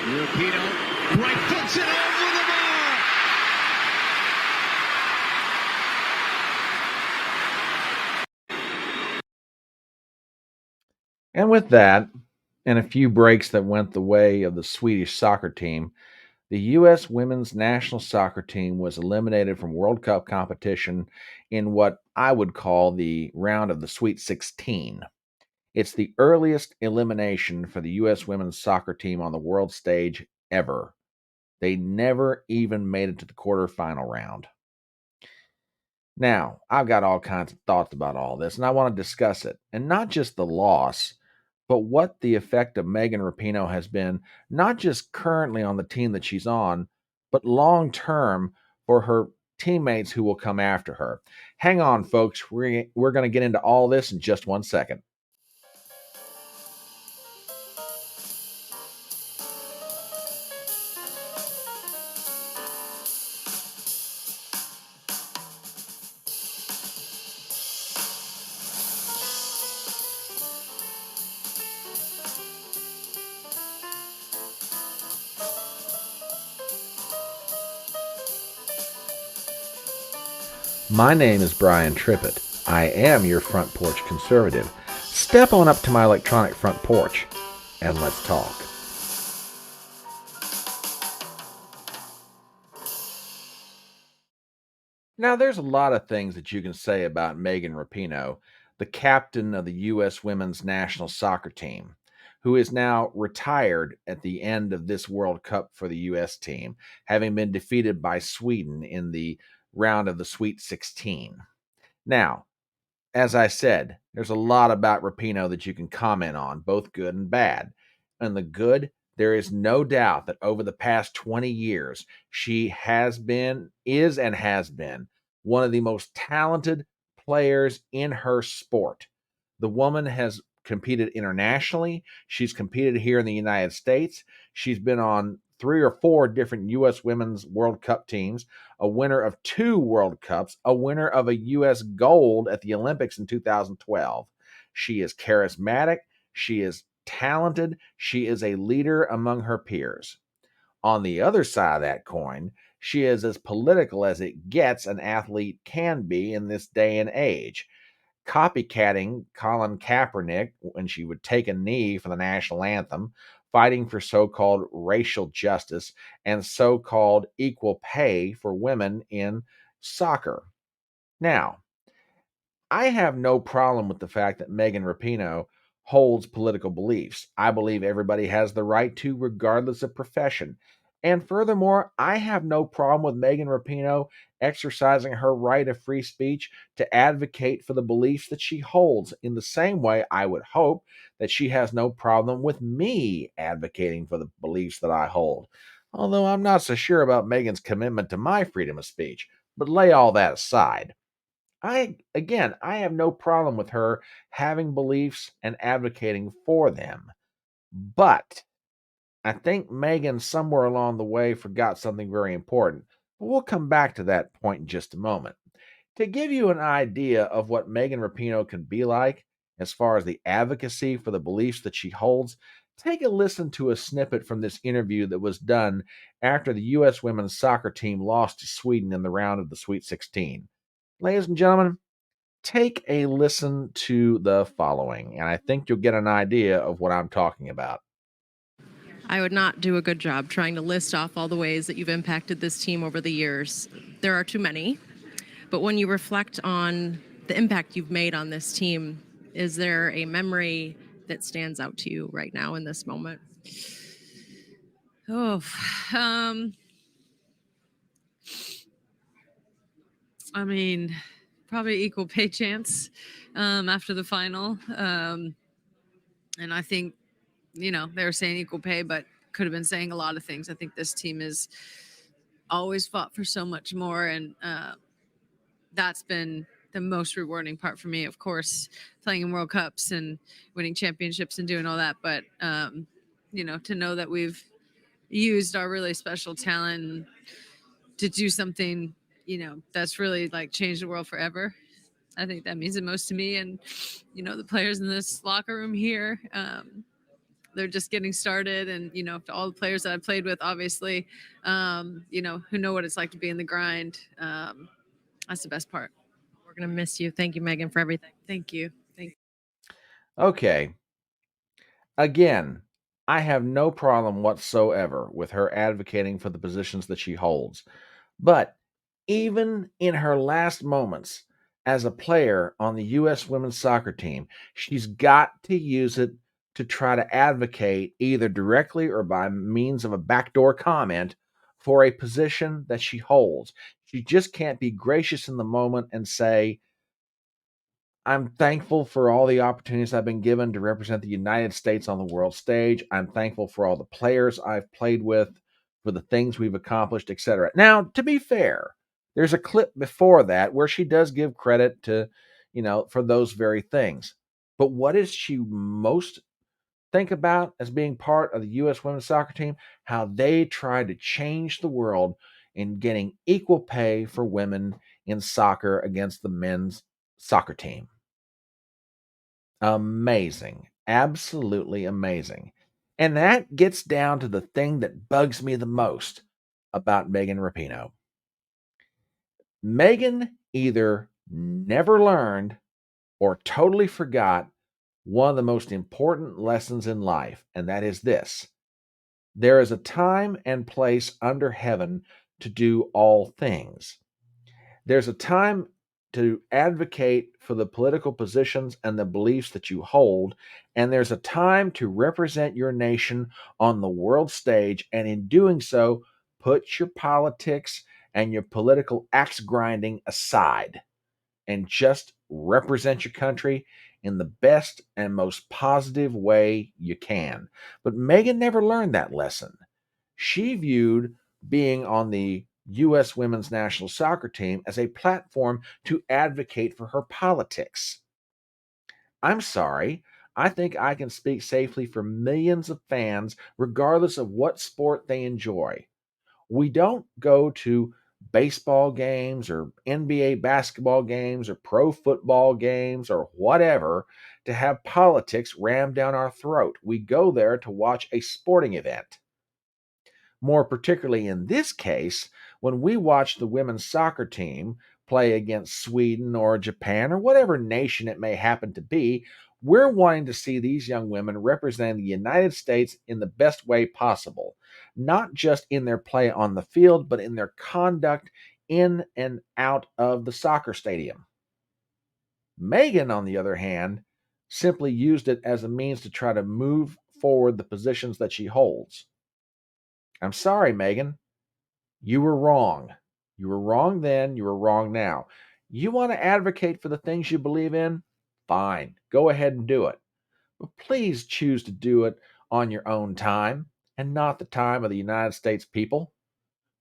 Rapinoe, right foots it over the bar. And with that, and a few breaks that went the way of the Swedish soccer team, the U.S. women's national soccer team was eliminated from World Cup competition in what I would call the round of the Sweet 16. It's the earliest elimination for the U.S. women's soccer team on the world stage ever. They never even made it to the quarterfinal round. Now, I've got all kinds of thoughts about all this, and I want to discuss it. And not just the loss, but what the effect of Megan Rapinoe has been, not just currently on the team that she's on, but long term for her teammates who will come after her. Hang on, folks. We're going to get into all this in just 1 second. My name is Brian Trippett. I am your front porch conservative. Step on up to my electronic front porch and let's talk. Now, there's a lot of things that you can say about Megan Rapinoe, the captain of the U.S. women's national soccer team, who is now retired at the end of this World Cup for the U.S. team, having been defeated by Sweden in the round of the Sweet 16. Now, as I said, there's a lot about Rapinoe that you can comment on, both good and bad. And the good, there is no doubt that over the past 20 years, she is and has been one of the most talented players in her sport. The woman has competed internationally. She's competed here in the United States. She's been on 3 or 4 different U.S. Women's World Cup teams, a winner of 2 World Cups, a winner of a U.S. gold at the Olympics in 2012. She is charismatic. She is talented. She is a leader among her peers. On the other side of that coin, she is as political as it gets an athlete can be in this day and age, copycatting Colin Kaepernick when she would take a knee for the national anthem, fighting for so called racial justice and so called equal pay for women in soccer. Now, I have no problem with the fact that Megan Rapinoe holds political beliefs. I believe everybody has the right to, regardless of profession. And furthermore, I have no problem with Megan Rapinoe exercising her right of free speech to advocate for the beliefs that she holds, in the same way I would hope that she has no problem with me advocating for the beliefs that I hold. Although I'm not so sure about Megan's commitment to my freedom of speech. But lay all that aside. I have no problem with her having beliefs and advocating for them. But I think Megan somewhere along the way forgot something very important. But we'll come back to that point in just a moment. To give you an idea of what Megan Rapinoe can be like as far as the advocacy for the beliefs that she holds, take a listen to a snippet from this interview that was done after the U.S. women's soccer team lost to Sweden in the round of the Sweet 16. Ladies and gentlemen, take a listen to the following, and I think you'll get an idea of what I'm talking about. I would not do a good job trying to list off all the ways that you've impacted this team over the years. There are too many. But when you reflect on the impact you've made on this team, is there a memory that stands out to you right now in this moment? Oh, I mean, probably equal pay chance after the final. And I think, they were saying equal pay, but could have been saying a lot of things. I think this team has always fought for so much more. And that's been the most rewarding part for me, of course, playing in World Cups and winning championships and doing all that. But, to know that we've used our really special talent to do something, that's really like changed the world forever. I think that means the most to me and, the players in this locker room here. they're just getting started. And, to all the players that I've played with, obviously, who know what it's like to be in the grind. That's the best part. We're going to miss you. Thank you, Megan, for everything. Thank you. Okay. Again, I have no problem whatsoever with her advocating for the positions that she holds. But even in her last moments as a player on the U.S. women's soccer team, she's got to use it to try to advocate either directly or by means of a backdoor comment for a position that she holds. She just can't be gracious in the moment and say, I'm thankful for all the opportunities I've been given to represent the United States on the world stage. I'm thankful for all the players I've played with, for the things we've accomplished, etc. Now, to be fair, there's a clip before that where she does give credit to, for those very things. But what does she most think about as being part of the U.S. women's soccer team? How they tried to change the world in getting equal pay for women in soccer against the men's soccer team. Amazing. Absolutely amazing. And that gets down to the thing that bugs me the most about Megan Rapinoe. Megan either never learned or totally forgot one of the most important lessons in life, and that is this: there is a time and place under heaven to do all things. There's a time to advocate for the political positions and the beliefs that you hold, and there's a time to represent your nation on the world stage, and in doing so, put your politics and your political axe grinding aside and just represent your country in the best and most positive way you can. But Megan never learned that lesson. She viewed being on the U.S. women's national soccer team as a platform to advocate for her politics. I'm sorry. I think I can speak safely for millions of fans, regardless of what sport they enjoy. We don't go to baseball games or NBA basketball games or pro football games or whatever to have politics rammed down our throat. We go there to watch a sporting event. More particularly in this case, when we watch the women's soccer team play against Sweden or Japan or whatever nation it may happen to be, we're wanting to see these young women representing the United States in the best way possible, not just in their play on the field, but in their conduct in and out of the soccer stadium. Megan, on the other hand, simply used it as a means to try to move forward the positions that she holds. I'm sorry, Megan. You were wrong. You were wrong then. You were wrong now. You want to advocate for the things you believe in? Fine. Go ahead and do it. But please choose to do it on your own time and not the time of the United States people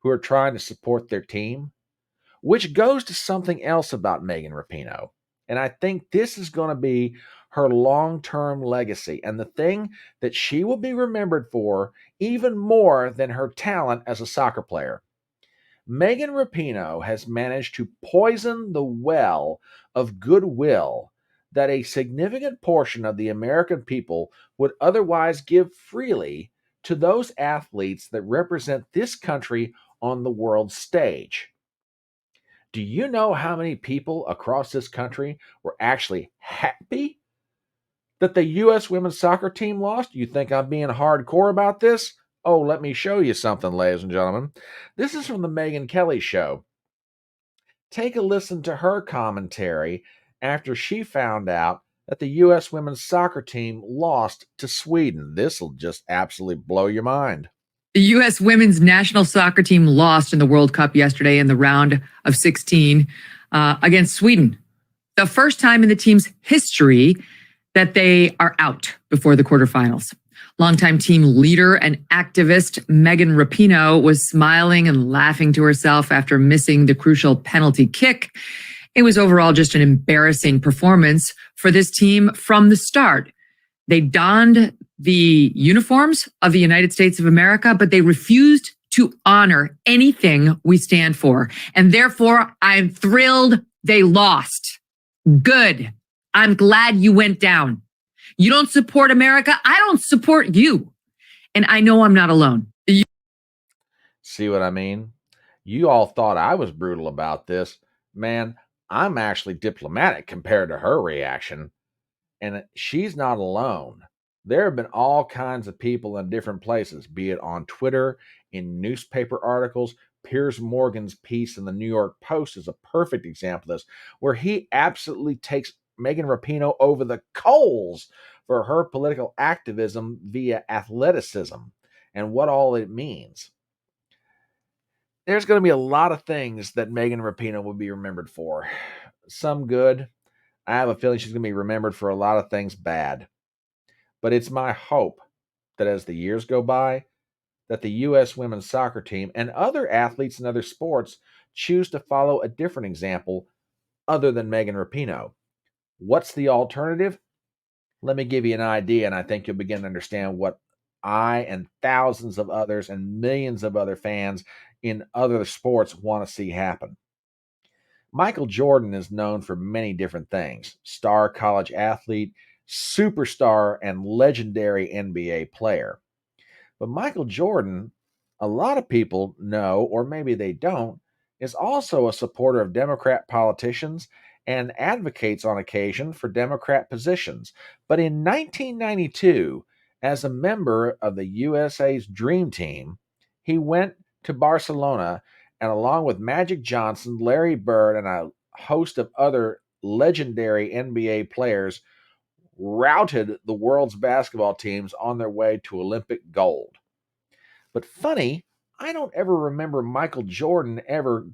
who are trying to support their team. Which goes to something else about Megan Rapinoe. And I think this is going to be her long-term legacy and the thing that she will be remembered for even more than her talent as a soccer player. Megan Rapinoe has managed to poison the well of goodwill that a significant portion of the American people would otherwise give freely to those athletes that represent this country on the world stage. Do you know how many people across this country were actually happy that the U.S. women's soccer team lost? You think I'm being hardcore about this? Oh, let me show you something, ladies and gentlemen. This is from the Megyn Kelly Show. Take a listen to her commentary after she found out that the U.S. women's soccer team lost to Sweden. This will just absolutely blow your mind. The U.S. women's national soccer team lost in the World Cup yesterday in the round of 16 against Sweden. The first time in the team's history that they are out before the quarterfinals. Longtime team leader and activist Megan Rapinoe was smiling and laughing to herself after missing the crucial penalty kick. It was overall just an embarrassing performance for this team from the start. They donned the uniforms of the United States of America, but they refused to honor anything we stand for. And therefore, I'm thrilled they lost. Good. I'm glad you went down. You don't support America. I don't support you. And I know I'm not alone. See what I mean? You all thought I was brutal about this. Man, I'm actually diplomatic compared to her reaction. And she's not alone. There have been all kinds of people in different places, be it on Twitter, in newspaper articles. Piers Morgan's piece in the New York Post is a perfect example of this, where he absolutely takes Megan Rapinoe over the coals for her political activism via athleticism and what all it means. There's going to be a lot of things that Megan Rapinoe will be remembered for. Some good. I have a feeling she's going to be remembered for a lot of things bad. But it's my hope that as the years go by, that the U.S. women's soccer team and other athletes in other sports choose to follow a different example other than Megan Rapinoe. What's the alternative? Let me give you an idea, and I think you'll begin to understand what I and thousands of others and millions of other fans in other sports want to see happen. Michael Jordan is known for many different things: star college athlete, superstar, and legendary NBA player. But Michael Jordan, a lot of people know, or maybe they don't, is also a supporter of Democrat politicians and advocates on occasion for Democrat positions. But in 1992, as a member of the USA's Dream Team, he went to Barcelona and, along with Magic Johnson, Larry Bird, and a host of other legendary NBA players, routed the world's basketball teams on their way to Olympic gold. But funny, I don't ever remember Michael Jordan ever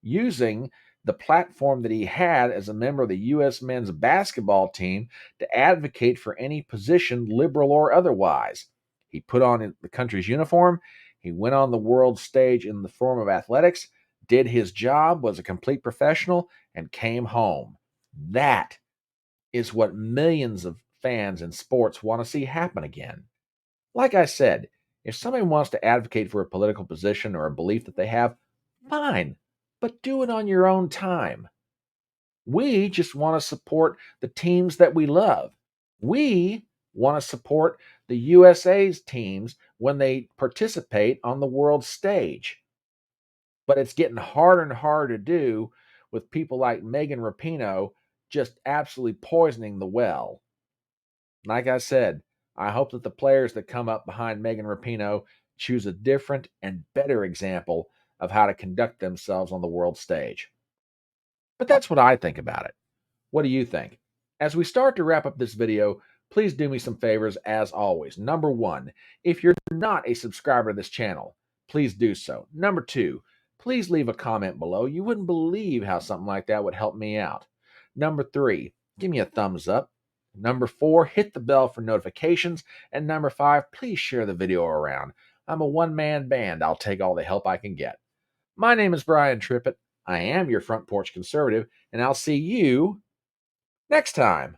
using the platform that he had as a member of the U.S. men's basketball team to advocate for any position, liberal or otherwise. He put on the country's uniform, he went on the world stage in the form of athletics, did his job, was a complete professional, and came home. That is what millions of fans in sports want to see happen again. Like I said, if somebody wants to advocate for a political position or a belief that they have, fine, but do it on your own time. We just want to support the teams that we love. We want to support the USA's teams when they participate on the world stage. But it's getting harder and harder to do with people like Megan Rapinoe just absolutely poisoning the well. Like I said, I hope that the players that come up behind Megan Rapinoe choose a different and better example of how to conduct themselves on the world stage. But that's what I think about it. What do you think? As we start to wrap up this video, please do me some favors as always. Number one, if you're not a subscriber to this channel, please do so. Number two, please leave a comment below. You wouldn't believe how something like that would help me out. Number three, give me a thumbs up. Number four, hit the bell for notifications. And number five, please share the video around. I'm a one-man band. I'll take all the help I can get. My name is Brian Trippett. I am your Front Porch Conservative, and I'll see you next time.